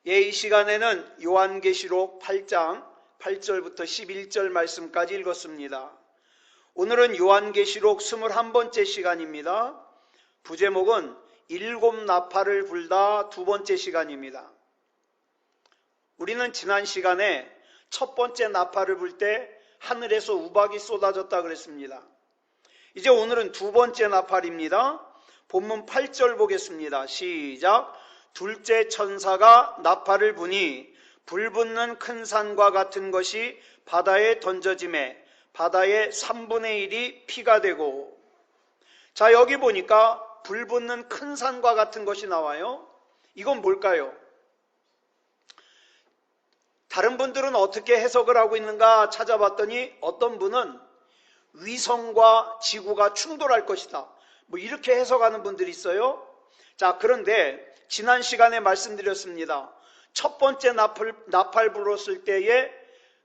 이 시간에는 요한계시록 8장 8절부터 11절 말씀까지 읽었습니다. 오늘은 요한계시록 21번째 시간입니다. 부제목은 일곱 나팔을 불다 두 번째 시간입니다. 우리는 지난 시간에 첫 번째 나팔을 불 때 하늘에서 우박이 쏟아졌다 그랬습니다. 이제 오늘은 두 번째 나팔입니다. 본문 8절 보겠습니다. 시작. 둘째 천사가 나팔을 부니 불붙는 큰 산과 같은 것이 바다에 던져지매 바다의 3분의 1이 피가 되고. 자, 여기 보니까 불붙는 큰 산과 같은 것이 나와요. 이건 뭘까요? 다른 분들은 어떻게 해석을 하고 있는가 찾아봤더니 어떤 분은 위성과 지구가 충돌할 것이다, 뭐 이렇게 해석하는 분들이 있어요. 자, 그런데 지난 시간에 말씀드렸습니다. 첫 번째 나팔 불었을 때에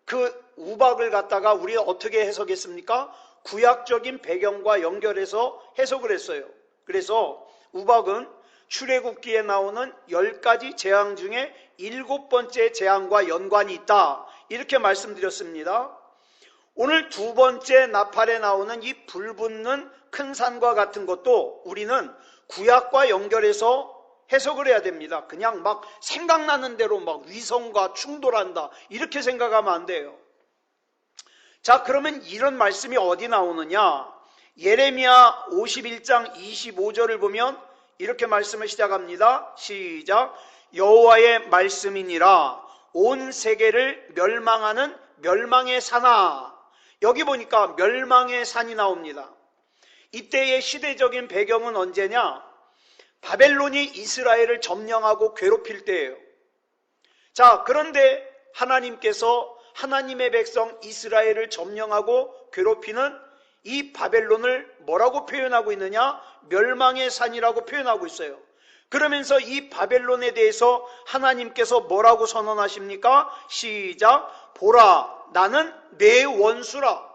그 우박을 갖다가 우리가 어떻게 해석했습니까? 구약적인 배경과 연결해서 해석을 했어요. 그래서 우박은 출애굽기에 나오는 10가지 재앙 중에 7번째 재앙과 연관이 있다, 이렇게 말씀드렸습니다. 오늘 두 번째 나팔에 나오는 이 불붙는 큰 산과 같은 것도 우리는 구약과 연결해서 해석을 해야 됩니다. 그냥 막 생각나는 대로 막 위성과 충돌한다, 이렇게 생각하면 안 돼요. 자, 그러면 이런 말씀이 어디 나오느냐? 예레미야 51장 25절을 보면 이렇게 말씀을 시작합니다. 시작. 여호와의 말씀이니라 온 세계를 멸망하는 멸망의 산아. 여기 보니까 멸망의 산이 나옵니다. 이때의 시대적인 배경은 언제냐? 바벨론이 이스라엘을 점령하고 괴롭힐 때예요. 자, 그런데 하나님께서 하나님의 백성 이스라엘을 점령하고 괴롭히는 이 바벨론을 뭐라고 표현하고 있느냐? 멸망의 산이라고 표현하고 있어요. 그러면서 이 바벨론에 대해서 하나님께서 뭐라고 선언하십니까? 시작. 보라, 나는 내 원수라.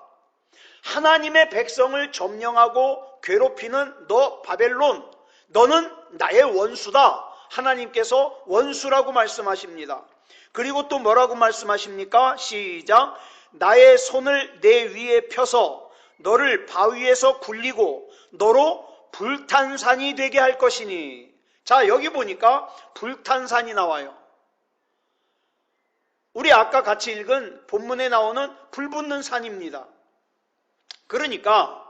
하나님의 백성을 점령하고 괴롭히는 너 바벨론, 너는 나의 원수다. 하나님께서 원수라고 말씀하십니다. 그리고 또 뭐라고 말씀하십니까? 시작. 나의 손을 내 위에 펴서 너를 바위에서 굴리고 너로 불탄 산이 되게 할 것이니. 자, 여기 보니까 불탄 산이 나와요. 우리 아까 같이 읽은 본문에 나오는 불붙는 산입니다. 그러니까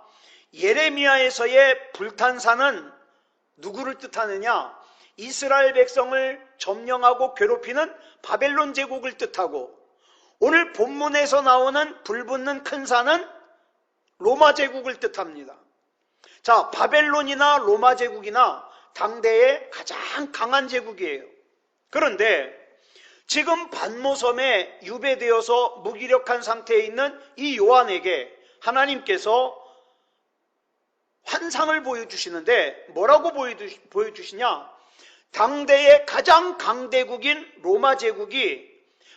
예레미야에서의 불탄 산은 누구를 뜻하느냐? 이스라엘 백성을 점령하고 괴롭히는 바벨론 제국을 뜻하고, 오늘 본문에서 나오는 불붙는 큰 산은 로마 제국을 뜻합니다. 자, 바벨론이나 로마 제국이나 당대의 가장 강한 제국이에요. 그런데 지금 반모섬에 유배되어서 무기력한 상태에 있는 이 요한에게 하나님께서 환상을 보여주시는데 뭐라고 보여주시냐? 당대의 가장 강대국인 로마 제국이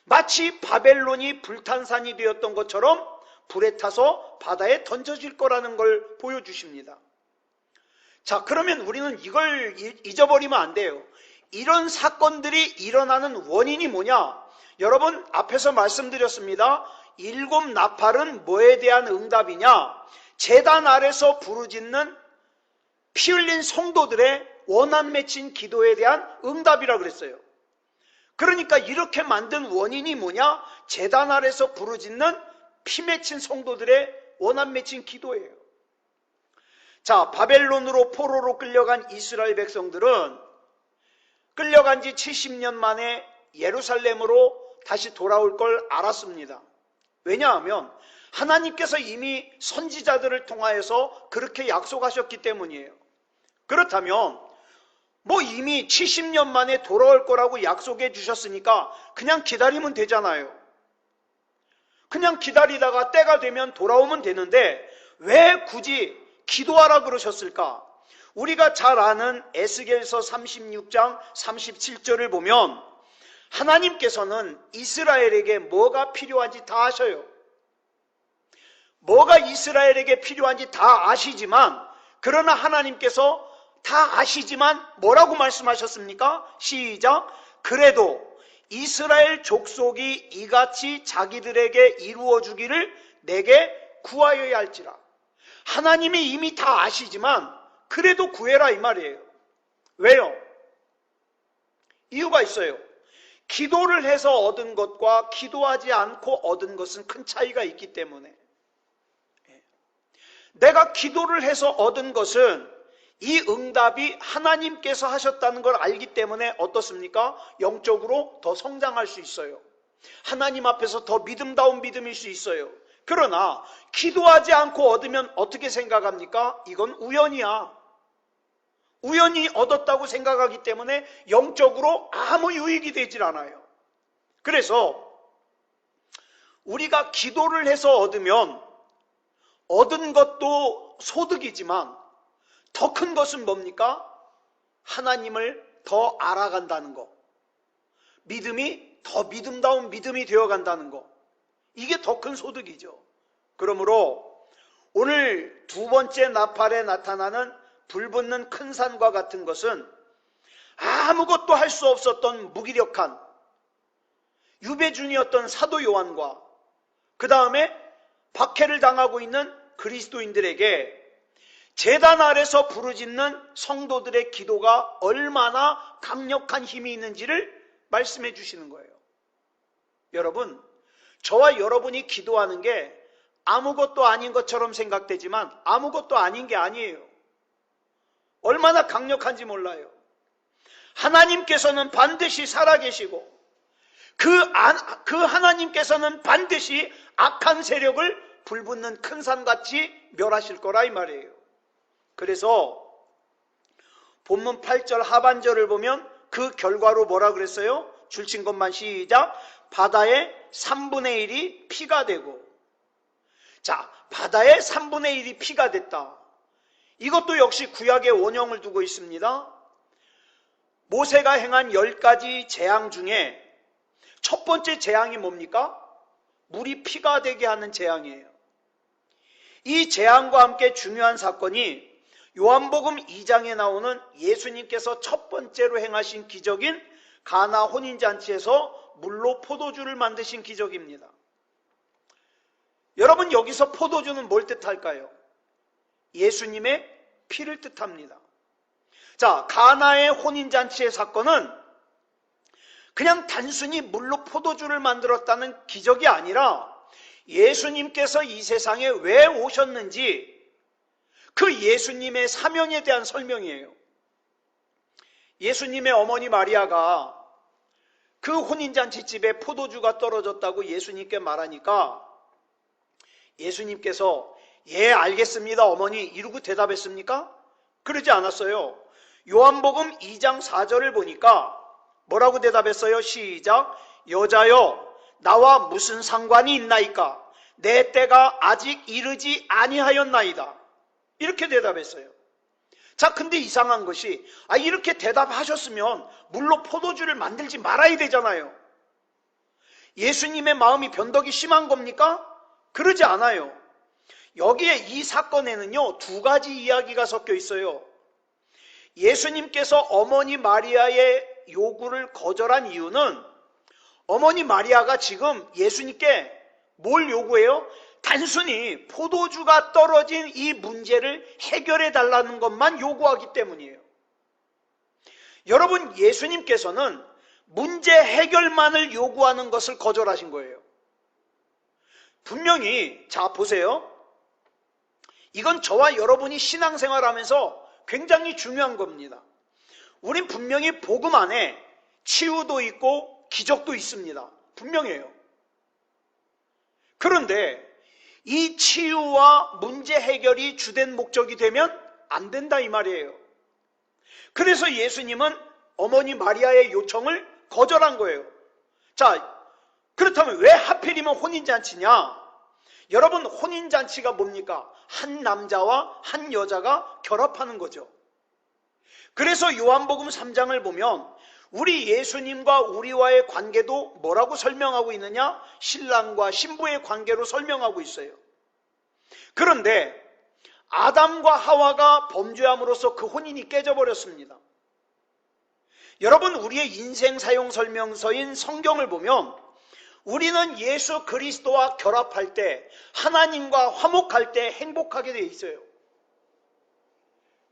마치 바벨론이 불탄산이 되었던 것처럼 불에 타서 바다에 던져질 거라는 걸 보여주십니다. 자, 그러면 우리는 이걸 잊어버리면 안 돼요. 이런 사건들이 일어나는 원인이 뭐냐? 여러분, 앞에서 말씀드렸습니다. 일곱 나팔은 뭐에 대한 응답이냐? 제단 아래서 부르짖는 피 흘린 성도들의 원한 맺힌 기도에 대한 응답이라고 그랬어요. 그러니까 이렇게 만든 원인이 뭐냐? 제단 아래서 부르짖는 피 맺힌 성도들의 원한 맺힌 기도예요. 자, 바벨론으로 포로로 끌려간 이스라엘 백성들은 끌려간 지 70년 만에 예루살렘으로 다시 돌아올 걸 알았습니다. 왜냐하면 하나님께서 이미 선지자들을 통하여서 그렇게 약속하셨기 때문이에요. 그렇다면 뭐 이미 70년 만에 돌아올 거라고 약속해 주셨으니까 그냥 기다리면 되잖아요. 그냥 기다리다가 때가 되면 돌아오면 되는데 왜 굳이 기도하라 그러셨을까? 우리가 잘 아는 에스겔서 36장 37절을 보면 하나님께서는 이스라엘에게 뭐가 필요한지 다 아셔요. 뭐가 이스라엘에게 필요한지 다 아시지만, 그러나 하나님께서 다 아시지만 뭐라고 말씀하셨습니까? 시작. 그래도 이스라엘 족속이 이같이 자기들에게 이루어 주기를 내게 구하여야 할지라. 하나님이 이미 다 아시지만 그래도 구해라 이 말이에요. 왜요? 이유가 있어요. 기도를 해서 얻은 것과 기도하지 않고 얻은 것은 큰 차이가 있기 때문에, 내가 기도를 해서 얻은 것은 이 응답이 하나님께서 하셨다는 걸 알기 때문에 어떻습니까? 영적으로 더 성장할 수 있어요. 하나님 앞에서 더 믿음다운 믿음일 수 있어요. 그러나 기도하지 않고 얻으면 어떻게 생각합니까? 이건 우연이야. 우연히 얻었다고 생각하기 때문에 영적으로 아무 유익이 되질 않아요. 그래서 우리가 기도를 해서 얻으면 얻은 것도 소득이지만 더 큰 것은 뭡니까? 하나님을 더 알아간다는 것. 믿음이 더 믿음다운 믿음이 되어간다는 것. 이게 더 큰 소득이죠. 그러므로 오늘 두 번째 나팔에 나타나는 불붙는 큰 산과 같은 것은 아무것도 할 수 없었던 무기력한 유배중이었던 사도 요한과 그 다음에 박해를 당하고 있는 그리스도인들에게 제단 아래서 부르짖는 성도들의 기도가 얼마나 강력한 힘이 있는지를 말씀해 주시는 거예요. 여러분, 저와 여러분이 기도하는 게 아무것도 아닌 것처럼 생각되지만 아무것도 아닌 게 아니에요. 얼마나 강력한지 몰라요. 하나님께서는 반드시 살아계시고 그 하나님께서는 반드시 악한 세력을 불붙는 큰 산같이 멸하실 거라 이 말이에요. 그래서 본문 8절 하반절을 보면 그 결과로 뭐라 그랬어요? 줄친 것만 시작. 바다의 3분의 1이 피가 되고. 자, 바다의 3분의 1이 피가 됐다. 이것도 역시 구약의 원형을 두고 있습니다. 모세가 행한 10가지 재앙 중에 첫 번째 재앙이 뭡니까? 물이 피가 되게 하는 재앙이에요. 이 재앙과 함께 중요한 사건이 요한복음 2장에 나오는 예수님께서 첫 번째로 행하신 기적인 가나 혼인잔치에서 물로 포도주를 만드신 기적입니다. 여러분, 여기서 포도주는 뭘 뜻할까요? 예수님의 피를 뜻합니다. 자, 가나의 혼인잔치의 사건은 그냥 단순히 물로 포도주를 만들었다는 기적이 아니라 예수님께서 이 세상에 왜 오셨는지 그 예수님의 사명에 대한 설명이에요. 예수님의 어머니 마리아가 그 혼인잔치 집에 포도주가 떨어졌다고 예수님께 말하니까 예수님께서 예, 알겠습니다 어머니 이러고 대답했습니까? 그러지 않았어요. 요한복음 2장 4절을 보니까 뭐라고 대답했어요? 시작. 여자여, 나와 무슨 상관이 있나이까? 내 때가 아직 이르지 아니하였나이다. 이렇게 대답했어요. 자, 근데 이상한 것이 이렇게 대답하셨으면 물로 포도주를 만들지 말아야 되잖아요. 예수님의 마음이 변덕이 심한 겁니까? 그러지 않아요. 여기에 이 사건에는요, 두 가지 이야기가 섞여 있어요. 예수님께서 어머니 마리아의 요구를 거절한 이유는 어머니 마리아가 지금 예수님께 뭘 요구해요? 단순히 포도주가 떨어진 이 문제를 해결해 달라는 것만 요구하기 때문이에요. 여러분, 예수님께서는 문제 해결만을 요구하는 것을 거절하신 거예요. 분명히, 자 보세요. 이건 저와 여러분이 신앙생활하면서 굉장히 중요한 겁니다. 우린 분명히 복음 안에 치유도 있고 기적도 있습니다. 분명해요. 그런데 이 치유와 문제 해결이 주된 목적이 되면 안 된다 이 말이에요. 그래서 예수님은 어머니 마리아의 요청을 거절한 거예요. 자, 그렇다면 왜 하필이면 혼인잔치냐? 여러분, 혼인잔치가 뭡니까? 한 남자와 한 여자가 결합하는 거죠. 그래서 요한복음 3장을 보면 우리 예수님과 우리와의 관계도 뭐라고 설명하고 있느냐? 신랑과 신부의 관계로 설명하고 있어요. 그런데 아담과 하와가 범죄함으로써 그 혼인이 깨져버렸습니다. 여러분, 우리의 인생 사용 설명서인 성경을 보면 우리는 예수 그리스도와 결합할 때, 하나님과 화목할 때 행복하게 되어 있어요.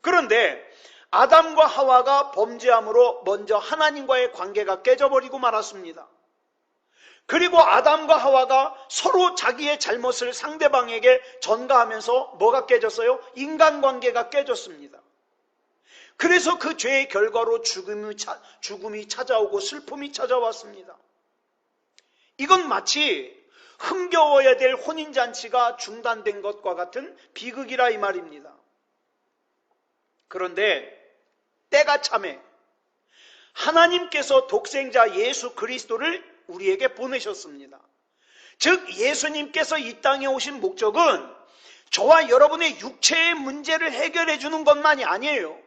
그런데 아담과 하와가 범죄함으로 먼저 하나님과의 관계가 깨져버리고 말았습니다. 그리고 아담과 하와가 서로 자기의 잘못을 상대방에게 전가하면서 뭐가 깨졌어요? 인간관계가 깨졌습니다. 그래서 그 죄의 결과로 죽음이 찾아오고 슬픔이 찾아왔습니다. 이건 마치 흥겨워야 될 혼인잔치가 중단된 것과 같은 비극이라 이 말입니다. 그런데 때가 참에 하나님께서 독생자 예수 그리스도를 우리에게 보내셨습니다. 즉 예수님께서 이 땅에 오신 목적은 저와 여러분의 육체의 문제를 해결해 주는 것만이 아니에요.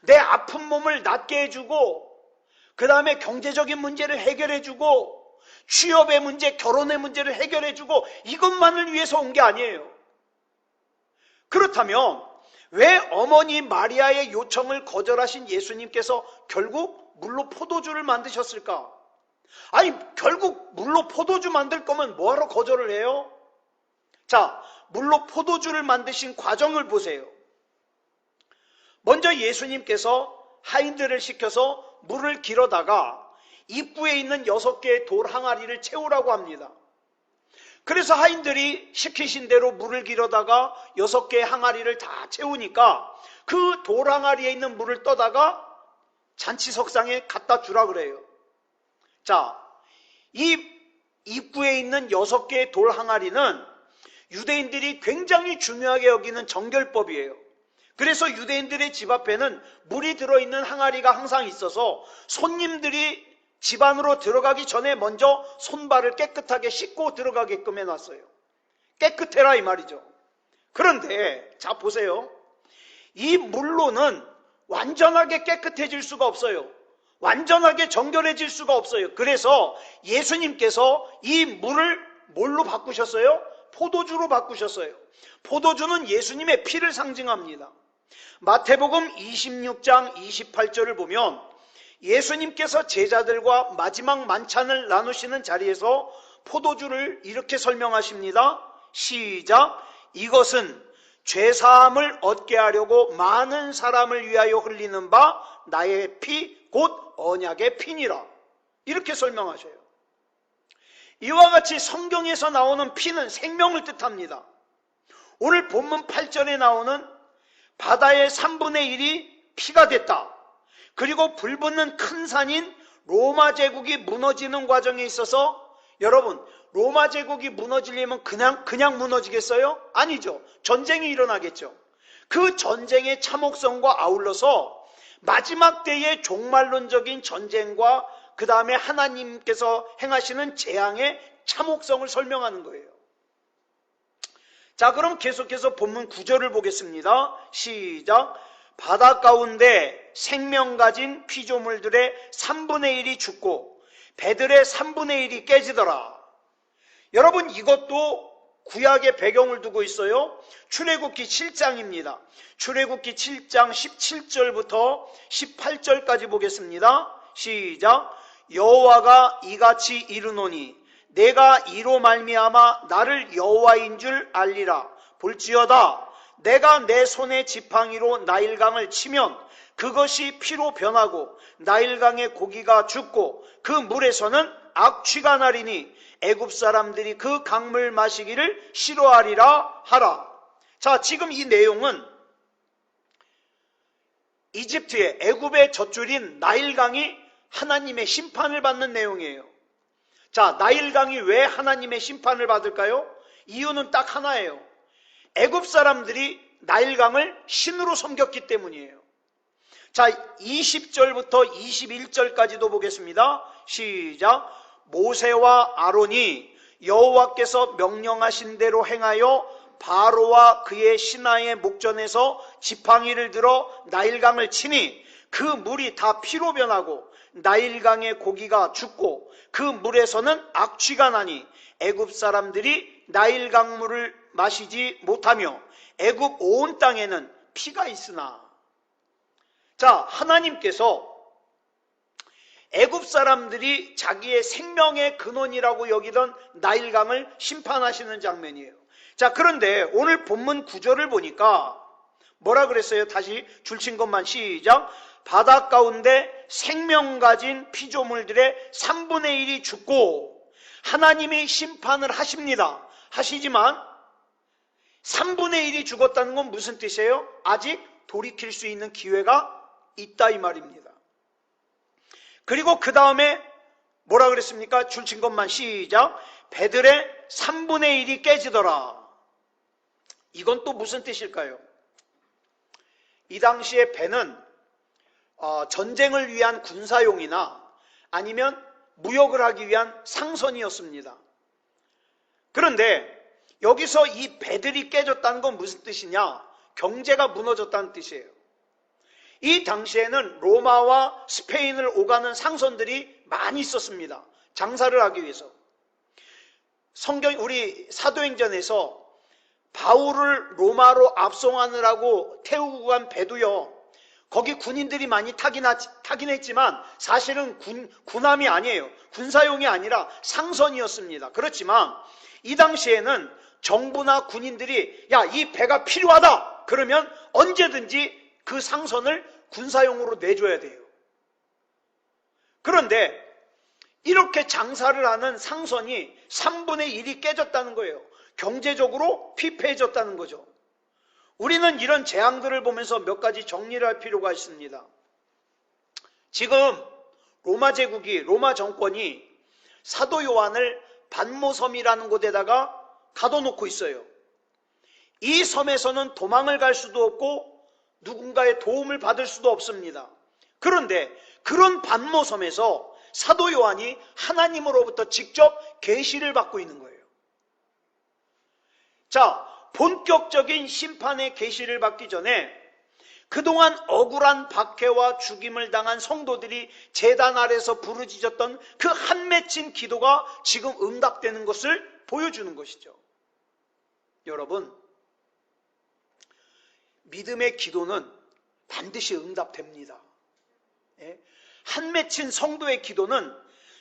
내 아픈 몸을 낫게 해주고, 그 다음에 경제적인 문제를 해결해 주고, 취업의 문제, 결혼의 문제를 해결해 주고, 이것만을 위해서 온 게 아니에요. 그렇다면 왜 어머니 마리아의 요청을 거절하신 예수님께서 결국 물로 포도주를 만드셨을까? 아니, 결국 물로 포도주 만들 거면 뭐하러 거절을 해요? 자, 물로 포도주를 만드신 과정을 보세요. 먼저 예수님께서 하인들을 시켜서 물을 길어다가 입구에 있는 6개의 돌 항아리를 채우라고 합니다. 그래서 하인들이 시키신 대로 물을 길어다가 6개의 항아리를 다 채우니까 그 돌 항아리에 있는 물을 떠다가 잔치석상에 갖다 주라 그래요. 자, 이 입구에 있는 6개의 돌 항아리는 유대인들이 굉장히 중요하게 여기는 정결법이에요. 그래서 유대인들의 집 앞에는 물이 들어있는 항아리가 항상 있어서 손님들이 집 안으로 들어가기 전에 먼저 손발을 깨끗하게 씻고 들어가게끔 해놨어요. 깨끗해라 이 말이죠. 그런데 자 보세요. 이 물로는 완전하게 깨끗해질 수가 없어요. 완전하게 정결해질 수가 없어요. 그래서 예수님께서 이 물을 뭘로 바꾸셨어요? 포도주로 바꾸셨어요. 포도주는 예수님의 피를 상징합니다. 마태복음 26장 28절을 보면 예수님께서 제자들과 마지막 만찬을 나누시는 자리에서 포도주를 이렇게 설명하십니다. 시작. 이것은 죄사함을 얻게 하려고 많은 사람을 위하여 흘리는 바 나의 피 곧 언약의 피니라. 이렇게 설명하셔요. 이와 같이 성경에서 나오는 피는 생명을 뜻합니다. 오늘 본문 8절에 나오는 바다의 3분의 1이 피가 됐다. 그리고 불붙는 큰 산인 로마 제국이 무너지는 과정에 있어서 여러분, 로마 제국이 무너지려면 그냥 무너지겠어요? 아니죠. 전쟁이 일어나겠죠. 그 전쟁의 참혹성과 아울러서 마지막 때의 종말론적인 전쟁과 그 다음에 하나님께서 행하시는 재앙의 참혹성을 설명하는 거예요. 자, 그럼 계속해서 본문 9절을 보겠습니다. 시작. 바다 가운데 생명 가진 피조물들의 3분의 1이 죽고 배들의 3분의 1이 깨지더라. 여러분, 이것도 구약의 배경을 두고 있어요. 출애굽기 7장입니다. 출애굽기 7장 17절부터 18절까지 보겠습니다. 시작. 여호와가 이같이 이르노니 내가 이로 말미암아 나를 여호와인 줄 알리라. 볼지어다 내가 내 손의 지팡이로 나일강을 치면 그것이 피로 변하고 나일강의 고기가 죽고 그 물에서는 악취가 나리니 애굽 사람들이 그 강물 마시기를 싫어하리라 하라. 자, 지금 이 내용은 이집트의 애굽의 젖줄인 나일강이 하나님의 심판을 받는 내용이에요. 자, 나일강이 왜 하나님의 심판을 받을까요? 이유는 딱 하나예요. 애굽 사람들이 나일강을 신으로 섬겼기 때문이에요. 자, 20절부터 21절까지도 보겠습니다. 시작. 모세와 아론이 여호와께서 명령하신 대로 행하여 바로와 그의 신하의 목전에서 지팡이를 들어 나일강을 치니 그 물이 다 피로 변하고 나일강의 고기가 죽고 그 물에서는 악취가 나니 애굽 사람들이 나일강 물을 마시지 못하며 애굽 온 땅에는 피가 있으나. 자, 하나님께서 애굽 사람들이 자기의 생명의 근원이라고 여기던 나일강을 심판하시는 장면이에요. 자, 그런데 오늘 본문 구절을 보니까 뭐라 그랬어요? 다시 줄친 것만 시작. 바다 가운데 생명 가진 피조물들의 3분의 1이 죽고 하나님이 심판을 하시지만 3분의 1이 죽었다는 건 무슨 뜻이에요? 아직 돌이킬 수 있는 기회가 있다 이 말입니다. 그리고 그 다음에 뭐라 그랬습니까? 줄친 것만 시작. 배들의 3분의 1이 깨지더라. 이건 또 무슨 뜻일까요? 이 당시에 배는 전쟁을 위한 군사용이나 아니면 무역을 하기 위한 상선이었습니다. 그런데 여기서 이 배들이 깨졌다는 건 무슨 뜻이냐? 경제가 무너졌다는 뜻이에요. 이 당시에는 로마와 스페인을 오가는 상선들이 많이 있었습니다. 장사를 하기 위해서. 우리 사도행전에서 바울을 로마로 압송하느라고 태우고 간 배도요, 거기 군인들이 많이 타긴 했지만 사실은 군함이 아니에요. 군사용이 아니라 상선이었습니다. 그렇지만 이 당시에는 정부나 군인들이 야, 이 배가 필요하다 그러면 언제든지 그 상선을 군사용으로 내줘야 돼요. 그런데 이렇게 장사를 하는 상선이 3분의 1이 깨졌다는 거예요. 경제적으로 피폐해졌다는 거죠. 우리는 이런 재앙들을 보면서 몇 가지 정리를 할 필요가 있습니다. 지금 로마 정권이 사도 요한을 반모섬이라는 곳에다가 가둬놓고 있어요. 이 섬에서는 도망을 갈 수도 없고 누군가의 도움을 받을 수도 없습니다. 그런데 그런 반모섬에서 사도 요한이 하나님으로부터 직접 계시를 받고 있는 거예요. 자, 본격적인 심판의 계시를 받기 전에 그동안 억울한 박해와 죽임을 당한 성도들이 제단 아래서 부르짖었던 그 한 맺힌 기도가 지금 응답되는 것을 보여주는 것이죠. 여러분, 믿음의 기도는 반드시 응답됩니다. 한 맺힌 성도의 기도는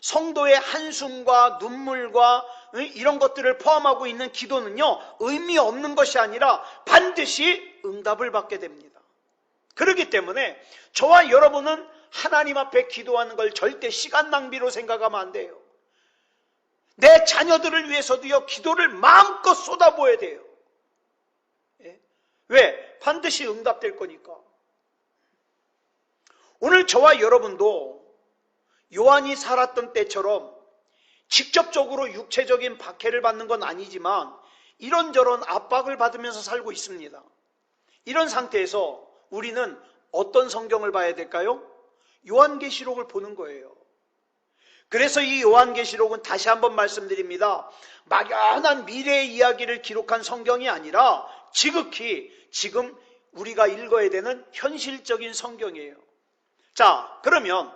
성도의 한숨과 눈물과 이런 것들을 포함하고 있는 기도는요, 의미 없는 것이 아니라 반드시 응답을 받게 됩니다. 그렇기 때문에 저와 여러분은 하나님 앞에 기도하는 걸 절대 시간 낭비로 생각하면 안 돼요. 내 자녀들을 위해서도요, 기도를 마음껏 쏟아부어야 돼요. 왜? 반드시 응답될 거니까. 오늘 저와 여러분도 요한이 살았던 때처럼 직접적으로 육체적인 박해를 받는 건 아니지만 이런저런 압박을 받으면서 살고 있습니다. 이런 상태에서 우리는 어떤 성경을 봐야 될까요? 요한계시록을 보는 거예요. 그래서 이 요한계시록은 다시 한번 말씀드립니다. 막연한 미래의 이야기를 기록한 성경이 아니라 지극히 지금 우리가 읽어야 되는 현실적인 성경이에요. 자, 그러면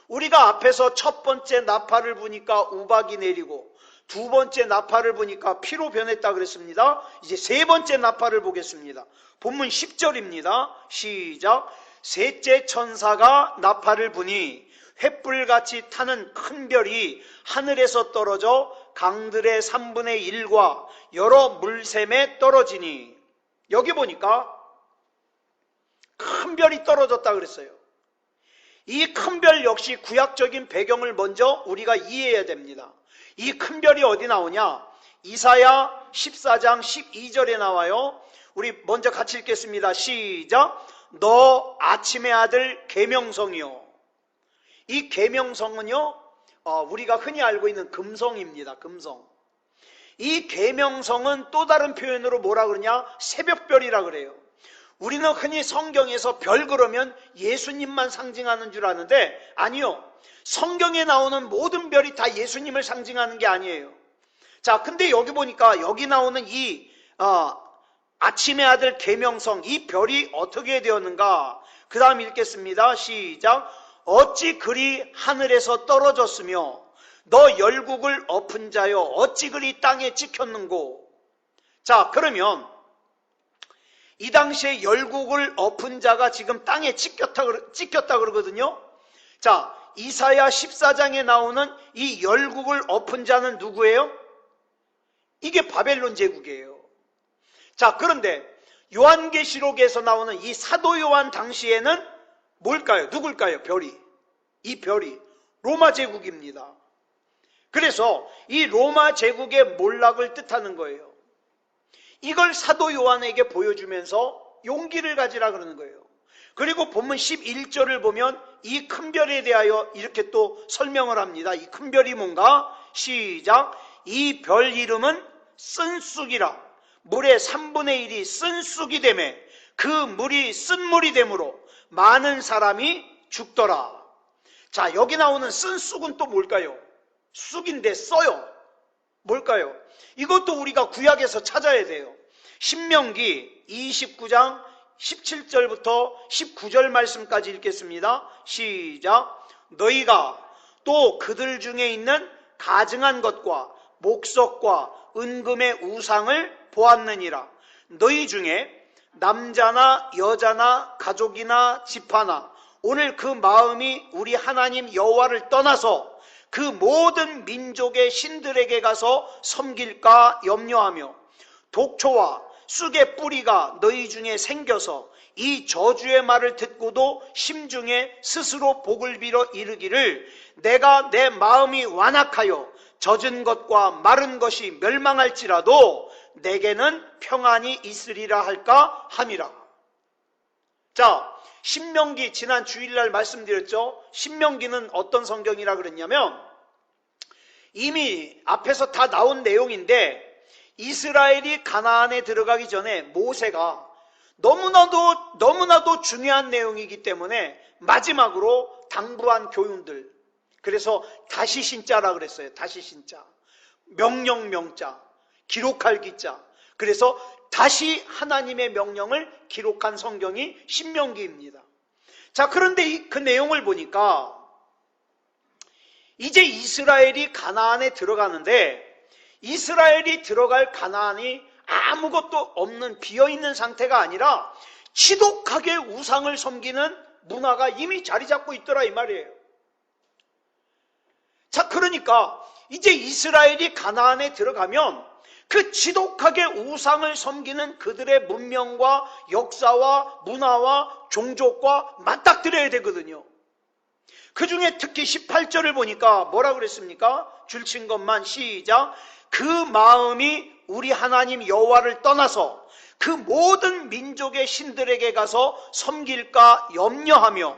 우리가 앞에서 첫 번째 나팔을 부니까 우박이 내리고 두 번째 나팔을 부니까 피로 변했다 그랬습니다. 이제 세 번째 나팔을 보겠습니다. 본문 10절입니다. 시작. 셋째 천사가 나팔을 부니 횃불같이 타는 큰 별이 하늘에서 떨어져 강들의 3분의 1과 여러 물샘에 떨어지니, 여기 보니까 큰 별이 떨어졌다 그랬어요. 이 큰 별 역시 구약적인 배경을 먼저 우리가 이해해야 됩니다. 이 큰 별이 어디 나오냐? 이사야 14장 12절에 나와요. 우리 먼저 같이 읽겠습니다. 시작. 너 아침의 아들 계명성이요. 이 계명성은요, 우리가 흔히 알고 있는 금성입니다. 금성. 이 계명성은 또 다른 표현으로 뭐라 그러냐? 새벽별이라 그래요. 우리는 흔히 성경에서 별 그러면 예수님만 상징하는 줄 아는데 아니요. 성경에 나오는 모든 별이 다 예수님을 상징하는 게 아니에요. 자, 근데 여기 보니까 여기 나오는 이 아침의 아들 계명성, 이 별이 어떻게 되었는가? 그 다음 읽겠습니다. 시작. 어찌 그리 하늘에서 떨어졌으며 너 열국을 엎은 자여 어찌 그리 땅에 찍혔는고. 자, 그러면 이 당시에 열국을 엎은 자가 지금 땅에 찍혔다 그러거든요. 자, 이사야 14장에 나오는 이 열국을 엎은 자는 누구예요? 이게 바벨론 제국이에요. 자, 그런데 요한계시록에서 나오는 이 사도 요한 당시에는 뭘까요? 누굴까요? 별이. 이 별이 로마 제국입니다. 그래서 이 로마 제국의 몰락을 뜻하는 거예요. 이걸 사도 요한에게 보여주면서 용기를 가지라 그러는 거예요. 그리고 본문 11절을 보면 이 큰 별에 대하여 이렇게 또 설명을 합니다. 이 큰 별이 뭔가? 시작. 이 별 이름은 쓴쑥이라. 물의 3분의 1이 쓴쑥이 되매 그 물이 쓴물이 되므로 많은 사람이 죽더라. 자, 여기 나오는 쓴쑥은 또 뭘까요? 쑥인데 써요. 뭘까요? 이것도 우리가 구약에서 찾아야 돼요. 신명기 29장 17절부터 19절 말씀까지 읽겠습니다. 시작. 너희가 또 그들 중에 있는 가증한 것과 목석과 은금의 우상을 보았느니라. 너희 중에 남자나 여자나 가족이나 집하나 오늘 그 마음이 우리 하나님 여호와를 떠나서 그 모든 민족의 신들에게 가서 섬길까 염려하며 독초와 쑥의 뿌리가 너희 중에 생겨서 이 저주의 말을 듣고도 심중에 스스로 복을 빌어 이르기를 내가 내 마음이 완악하여 젖은 것과 마른 것이 멸망할지라도 내게는 평안이 있으리라 할까 함이라. 자, 신명기 지난 주일날 말씀드렸죠. 신명기는 어떤 성경이라 그랬냐면 이미 앞에서 다 나온 내용인데 이스라엘이 가나안에 들어가기 전에 모세가 너무나도 중요한 내용이기 때문에 마지막으로 당부한 교훈들. 그래서 다시 신자라 그랬어요. 다시 신자. 명령 명자. 기록할 기자. 그래서 다시 하나님의 명령을 기록한 성경이 신명기입니다. 자, 그런데 그 내용을 보니까 이제 이스라엘이 가나안에 들어가는데 이스라엘이 들어갈 가나안이 아무것도 없는 비어있는 상태가 아니라 지독하게 우상을 섬기는 문화가 이미 자리 잡고 있더라 이 말이에요. 자, 그러니까 이제 이스라엘이 가나안에 들어가면 그 지독하게 우상을 섬기는 그들의 문명과 역사와 문화와 종족과 맞닥뜨려야 되거든요. 그 중에 특히 18절을 보니까 뭐라 그랬습니까? 줄친 것만 시작. 그 마음이 우리 하나님 여호와를 떠나서 그 모든 민족의 신들에게 가서 섬길까 염려하며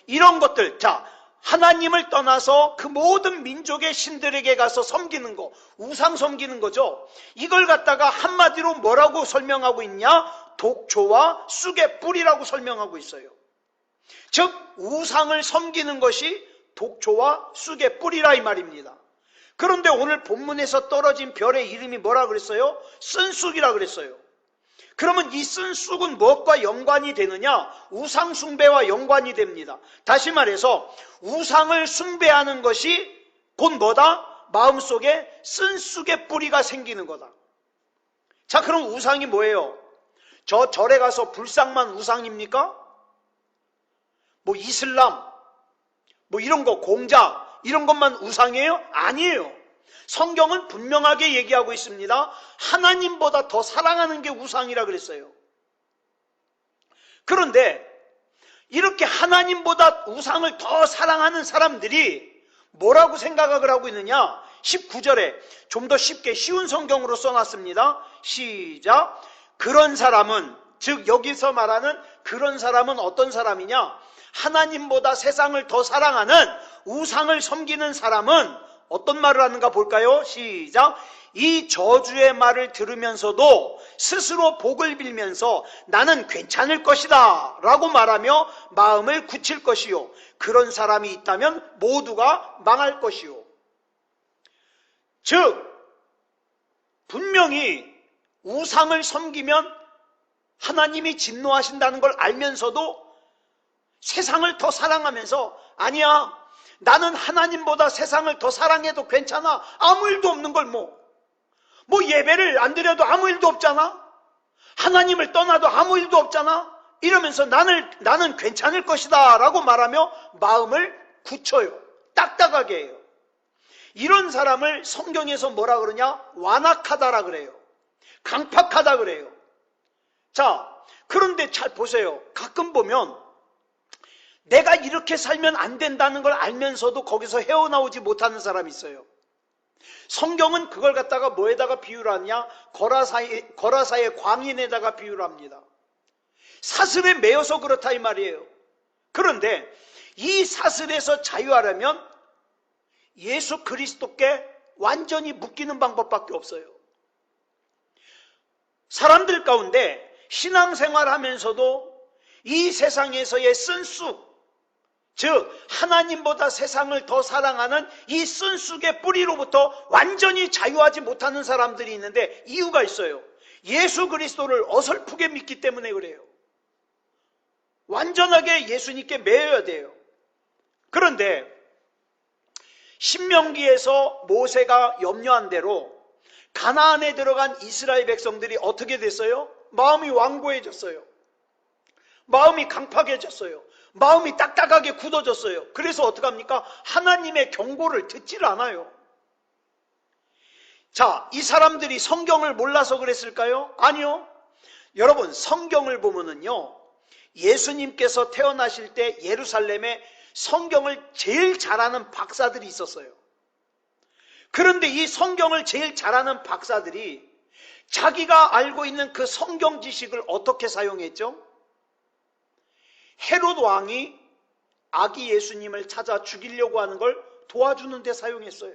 이런 것들. 자, 하나님을 떠나서 그 모든 민족의 신들에게 가서 섬기는 거, 우상 섬기는 거죠. 이걸 갖다가 한마디로 뭐라고 설명하고 있냐? 독초와 쑥의 뿌리라고 설명하고 있어요. 즉 우상을 섬기는 것이 독초와 쑥의 뿌리라 이 말입니다. 그런데 오늘 본문에서 떨어진 별의 이름이 뭐라 그랬어요? 쓴쑥이라 그랬어요. 그러면 이 쓴쑥은 무엇과 연관이 되느냐? 우상 숭배와 연관이 됩니다. 다시 말해서 우상을 숭배하는 것이 곧 뭐다? 마음속에 쓴쑥의 뿌리가 생기는 거다. 자, 그럼 우상이 뭐예요? 저 절에 가서 불상만 우상입니까? 뭐 이슬람, 뭐 이런 거, 공자 이런 것만 우상이에요? 아니에요. 성경은 분명하게 얘기하고 있습니다. 하나님보다 더 사랑하는 게 우상이라 그랬어요. 그런데 이렇게 하나님보다 우상을 더 사랑하는 사람들이 뭐라고 생각을 하고 있느냐? 19절에 좀 더 쉽게 쉬운 성경으로 써놨습니다. 시작. 그런 사람은, 즉 여기서 말하는 그런 사람은 어떤 사람이냐? 하나님보다 세상을 더 사랑하는 우상을 섬기는 사람은 어떤 말을 하는가 볼까요? 시작. 이 저주의 말을 들으면서도 스스로 복을 빌면서 나는 괜찮을 것이다 라고 말하며 마음을 굳힐 것이요. 그런 사람이 있다면 모두가 망할 것이요. 즉 분명히 우상을 섬기면 하나님이 진노하신다는 걸 알면서도 세상을 더 사랑하면서 아니야, 나는 하나님보다 세상을 더 사랑해도 괜찮아. 아무 일도 없는 걸 뭐 예배를 안 드려도 아무 일도 없잖아. 하나님을 떠나도 아무 일도 없잖아. 이러면서 나는 괜찮을 것이다 라고 말하며 마음을 굳혀요. 딱딱하게 해요. 이런 사람을 성경에서 뭐라 그러냐? 완악하다라 그래요. 강팍하다 그래요. 자, 그런데 잘 보세요. 가끔 보면 내가 이렇게 살면 안 된다는 걸 알면서도 거기서 헤어나오지 못하는 사람이 있어요. 성경은 그걸 갖다가 뭐에다가 비유를 하냐? 거라사의 광인에다가 비유를 합니다. 사슬에 매여서 그렇다 이 말이에요. 그런데 이 사슬에서 자유하려면 예수 그리스도께 완전히 묶이는 방법밖에 없어요. 사람들 가운데 신앙생활 하면서도 이 세상에서의 쓴쑥, 즉 하나님보다 세상을 더 사랑하는 이 쓴쑥의 뿌리로부터 완전히 자유하지 못하는 사람들이 있는데 이유가 있어요. 예수 그리스도를 어설프게 믿기 때문에 그래요. 완전하게 예수님께 매여야 돼요. 그런데 신명기에서 모세가 염려한 대로 가나안에 들어간 이스라엘 백성들이 어떻게 됐어요? 마음이 완고해졌어요. 마음이 강팍해졌어요. 마음이 딱딱하게 굳어졌어요. 그래서 어떡합니까? 하나님의 경고를 듣질 않아요. 자, 이 사람들이 성경을 몰라서 그랬을까요? 아니요. 여러분, 성경을 보면은요, 예수님께서 태어나실 때 예루살렘에 성경을 제일 잘하는 박사들이 있었어요. 그런데 이 성경을 제일 잘하는 박사들이 자기가 알고 있는 그 성경 지식을 어떻게 사용했죠? 헤롯 왕이 아기 예수님을 찾아 죽이려고 하는 걸 도와주는 데 사용했어요.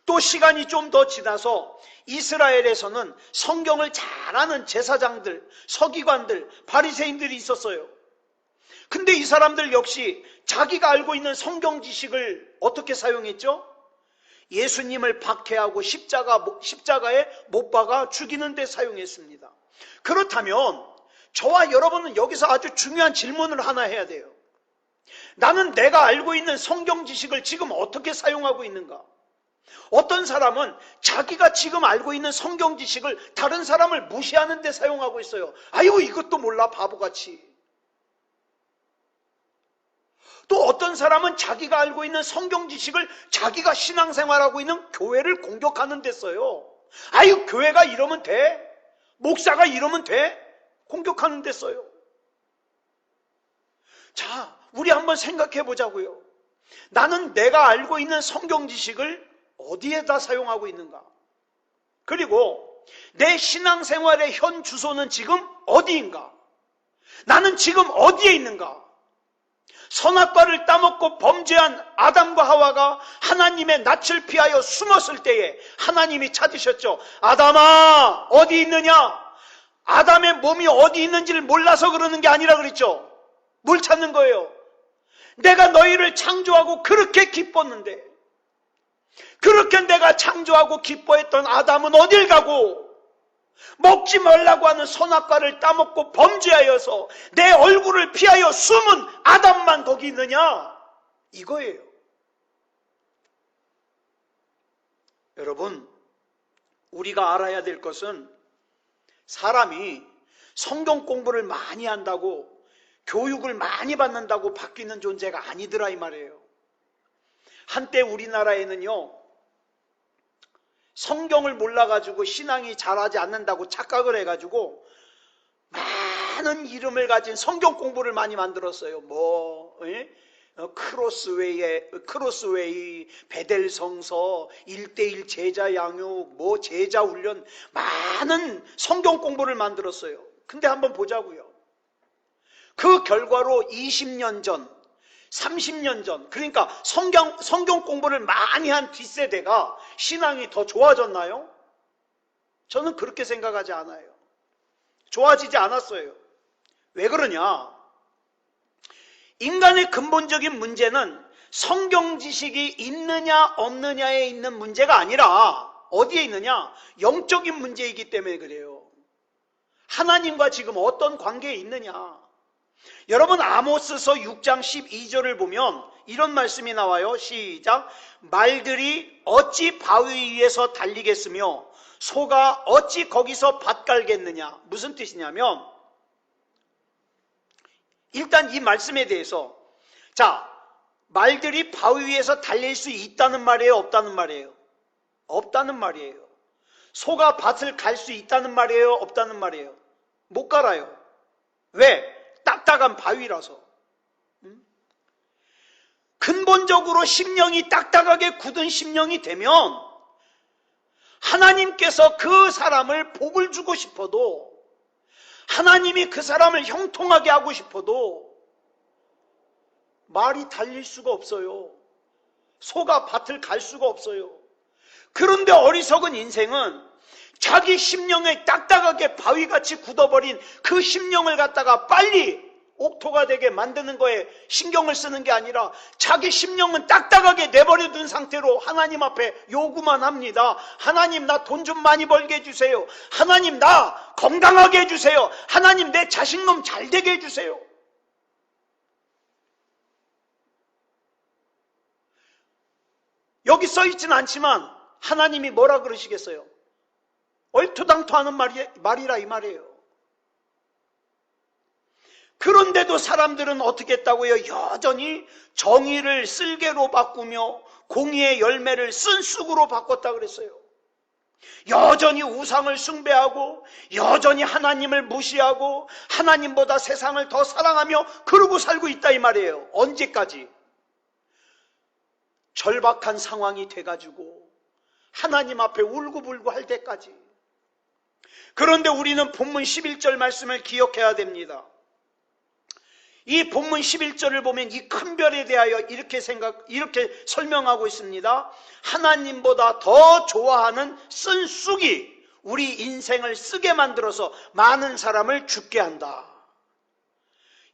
또 시간이 좀 더 지나서 이스라엘에서는 성경을 잘하는 제사장들, 서기관들, 바리새인들이 있었어요. 근데 이 사람들 역시 자기가 알고 있는 성경 지식을 어떻게 사용했죠? 예수님을 박해하고 십자가에 못 박아 죽이는 데 사용했습니다. 그렇다면 저와 여러분은 여기서 아주 중요한 질문을 하나 해야 돼요. 나는 내가 알고 있는 성경 지식을 지금 어떻게 사용하고 있는가? 어떤 사람은 자기가 지금 알고 있는 성경 지식을 다른 사람을 무시하는 데 사용하고 있어요. 아이고 이것도 몰라 바보같이. 또 어떤 사람은 자기가 알고 있는 성경 지식을 자기가 신앙생활하고 있는 교회를 공격하는 데 써요. 아유 교회가 이러면 돼? 목사가 이러면 돼? 공격하는 데 써요. 자, 우리 한번 생각해 보자고요. 나는 내가 알고 있는 성경 지식을 어디에다 사용하고 있는가? 그리고 내 신앙생활의 현 주소는 지금 어디인가? 나는 지금 어디에 있는가? 선악과를 따먹고 범죄한 아담과 하와가 하나님의 낯을 피하여 숨었을 때에 하나님이 찾으셨죠. 아담아 어디 있느냐? 아담의 몸이 어디 있는지를 몰라서 그러는 게 아니라 그랬죠. 뭘 찾는 거예요? 내가 너희를 창조하고 그렇게 기뻤는데, 그렇게 내가 창조하고 기뻐했던 아담은 어딜 가고 먹지 말라고 하는 선악과를 따먹고 범죄하여서 내 얼굴을 피하여 숨은 아담만 거기 있느냐? 이거예요. 여러분, 우리가 알아야 될 것은 사람이 성경 공부를 많이 한다고 교육을 많이 받는다고 바뀌는 존재가 아니더라 이 말이에요. 한때 우리나라에는요, 성경을 몰라가지고 신앙이 잘하지 않는다고 착각을 해가지고 많은 이름을 가진 성경 공부를 많이 만들었어요. 크로스웨이, 베델성서, 1:1 제자 양육, 제자 훈련, 많은 성경 공부를 만들었어요. 근데 한번 보자고요. 그 결과로 20년 전, 30년 전, 그러니까 성경 공부를 많이 한 뒷세대가 신앙이 더 좋아졌나요? 저는 그렇게 생각하지 않아요. 좋아지지 않았어요. 왜 그러냐? 인간의 근본적인 문제는 성경 지식이 있느냐 없느냐에 있는 문제가 아니라 어디에 있느냐? 영적인 문제이기 때문에 그래요. 하나님과 지금 어떤 관계에 있느냐? 여러분 아모스서 6장 12절을 보면 이런 말씀이 나와요. 시작. 말들이 어찌 바위 위에서 달리겠으며 소가 어찌 거기서 밭 갈겠느냐. 무슨 뜻이냐면 일단 이 말씀에 대해서, 자, 말들이 바위 위에서 달릴 수 있다는 말이에요, 없다는 말이에요? 없다는 말이에요. 소가 밭을 갈 수 있다는 말이에요, 없다는 말이에요? 못 갈아요. 왜? 딱딱한 바위라서. 근본적으로 심령이 딱딱하게 굳은 심령이 되면 하나님께서 그 사람을 복을 주고 싶어도, 하나님이 그 사람을 형통하게 하고 싶어도 말이 달릴 수가 없어요. 소가 밭을 갈 수가 없어요. 그런데 어리석은 인생은 자기 심령에 딱딱하게 바위같이 굳어버린 그 심령을 갖다가 빨리 옥토가 되게 만드는 거에 신경을 쓰는 게 아니라 자기 심령은 딱딱하게 내버려둔 상태로 하나님 앞에 요구만 합니다. 하나님, 나 돈 좀 많이 벌게 해주세요. 하나님, 나 건강하게 해주세요. 하나님, 내 자식놈 잘 되게 해주세요. 여기 써있지는 않지만 하나님이 뭐라 그러시겠어요? 얼토당토하는 말이라 이 말이에요. 그런데도 사람들은 어떻게 했다고요? 여전히 정의를 쓸개로 바꾸며 공의의 열매를 쓴쑥으로 바꿨다 그랬어요. 여전히 우상을 숭배하고 여전히 하나님을 무시하고 하나님보다 세상을 더 사랑하며 그러고 살고 있다 이 말이에요. 언제까지? 절박한 상황이 돼가지고 하나님 앞에 울고불고 할 때까지. 그런데 우리는 본문 11절 말씀을 기억해야 됩니다. 이 본문 11절을 보면 이 큰 별에 대하여 이렇게 설명하고 있습니다. 하나님보다 더 좋아하는 쓴 쑥이 우리 인생을 쓰게 만들어서 많은 사람을 죽게 한다.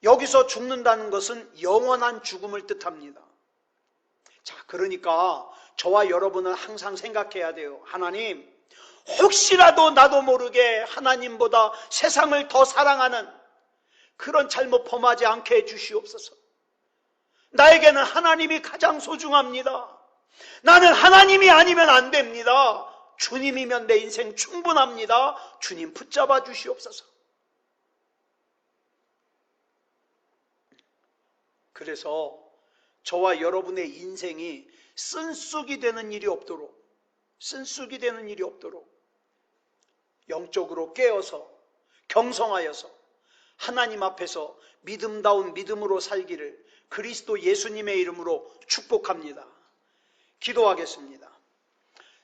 여기서 죽는다는 것은 영원한 죽음을 뜻합니다. 자, 그러니까 저와 여러분은 항상 생각해야 돼요. 하나님, 혹시라도 나도 모르게 하나님보다 세상을 더 사랑하는 그런 잘못 범하지 않게 해주시옵소서. 나에게는 하나님이 가장 소중합니다. 나는 하나님이 아니면 안 됩니다. 주님이면 내 인생 충분합니다. 주님 붙잡아 주시옵소서. 그래서 저와 여러분의 인생이 쓴쑥이 되는 일이 없도록, 영적으로 깨어서 경성하여서 하나님 앞에서 믿음다운 믿음으로 살기를 그리스도 예수님의 이름으로 축복합니다. 기도하겠습니다.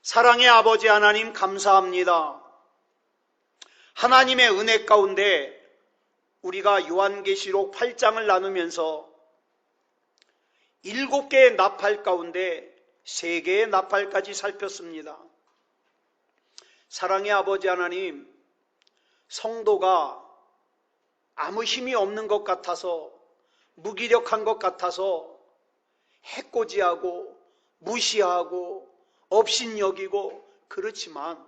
사랑의 아버지 하나님, 감사합니다. 하나님의 은혜 가운데 우리가 요한계시록 8장을 나누면서 7개의 나팔 가운데 3개의 나팔까지 살폈습니다. 사랑의 아버지 하나님, 성도가 아무 힘이 없는 것 같아서, 무기력한 것 같아서 해코지하고 무시하고 업신여기고 그렇지만,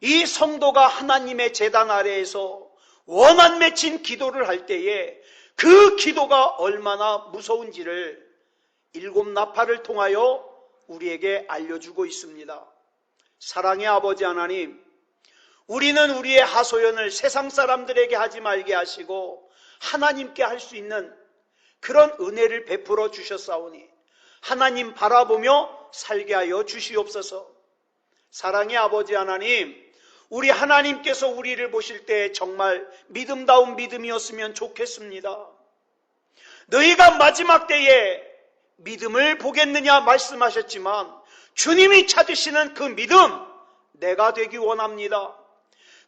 이 성도가 하나님의 제단 아래에서 원한 맺힌 기도를 할 때에 그 기도가 얼마나 무서운지를 7 나팔을 통하여 우리에게 알려주고 있습니다. 사랑의 아버지 하나님, 우리는 우리의 하소연을 세상 사람들에게 하지 말게 하시고 하나님께 할 수 있는 그런 은혜를 베풀어 주셨사오니 하나님 바라보며 살게 하여 주시옵소서. 사랑의 아버지 하나님, 우리 하나님께서 우리를 보실 때 정말 믿음다운 믿음이었으면 좋겠습니다. 너희가 마지막 때에 믿음을 보겠느냐 말씀하셨지만 주님이 찾으시는 그 믿음, 내가 되기 원합니다.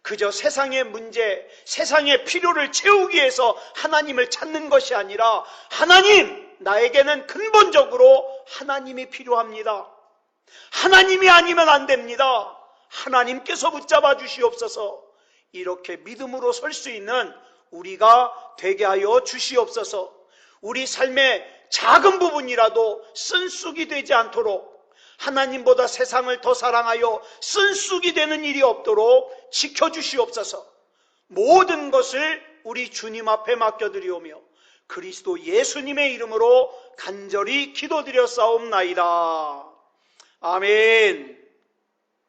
그저 세상의 문제, 세상의 필요를 채우기 위해서 하나님을 찾는 것이 아니라, 하나님, 나에게는 근본적으로 하나님이 필요합니다. 하나님이 아니면 안 됩니다. 하나님께서 붙잡아 주시옵소서. 이렇게 믿음으로 설 수 있는 우리가 되게 하여 주시옵소서. 우리 삶의 작은 부분이라도 쓴쑥이 되지 않도록, 하나님보다 세상을 더 사랑하여 쓴쑥이 되는 일이 없도록 지켜주시옵소서. 모든 것을 우리 주님 앞에 맡겨드리오며 그리스도 예수님의 이름으로 간절히 기도드렸사옵나이다. 아멘.